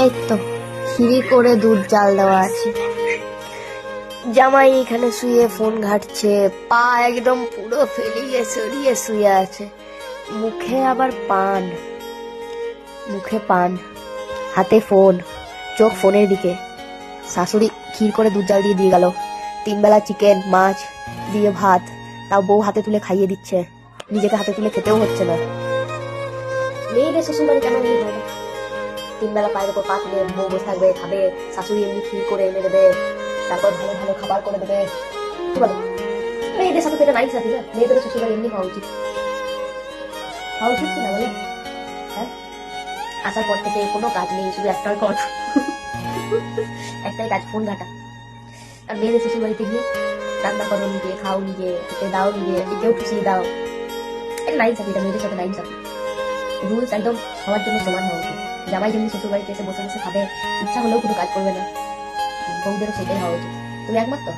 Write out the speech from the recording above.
এই তো খিরি করে দুধ জাল দেওয়া আছে। জামাই এখানে শুয়ে ফোন ঘাটছে, পা একদম পুরো ফেলিয়ে সরিয়ে শুয়ে আছে। মুখে আবার পান, মুখে পান, হাতে ফোন, চোখ ফোনের দিকে। শাশুড়ি ক্ষীর করে দুধ জাল দিয়ে গেল, 3 বেলা চিকেন মাছ দিয়ে ভাত, তাও বউ হাতে তুলে খাইয়ে দিচ্ছে, নিজেকে হাতে তুলে খেতেও হচ্ছে না। মেয়েদের শ্বশুর বাড়ি কেন এমনি হয় না? 3 বেলা পায়ের উপর পা তুলে বউ বসে থাকবে, খাবে, শাশুড়ি এমনি ক্ষীর করে এনে দেবে, তারপর ভালো ভালো খাবার করে দেবে। কি বলো? মেয়েদের সাথে তো এটা নাই সাথী না, মেয়েদের শ্বশুর বাড়ি এমনি হওয়া উচিত, হওয়া উচিত কিনা বলে? হ্যাঁ, আসার পর থেকে কোনো কাজ নেই, শুধু একটাই কাজ, একটাই কাজ, ফোন ঘাটা। আর মেয়েদের শ্বশুর বাড়িতে গিয়ে রান্না করো নিজে, খাও নিজে, খেতে দাও নিজে, কেউ খুশিয়ে দাও। এটা নাই সাথে, এটা মেয়েদের সাথে নাই সাথে। রুলস একদম সবার জন্য সমান হওয়া উচিত। জামাই যেমনি শ্বশুর বাড়িতে এসে বসে বসে খাবে, ইচ্ছা হলেও কোনো কাজ করবে না, বউদেরও সেটাই হওয়া উচিত। তুমি একমত তো?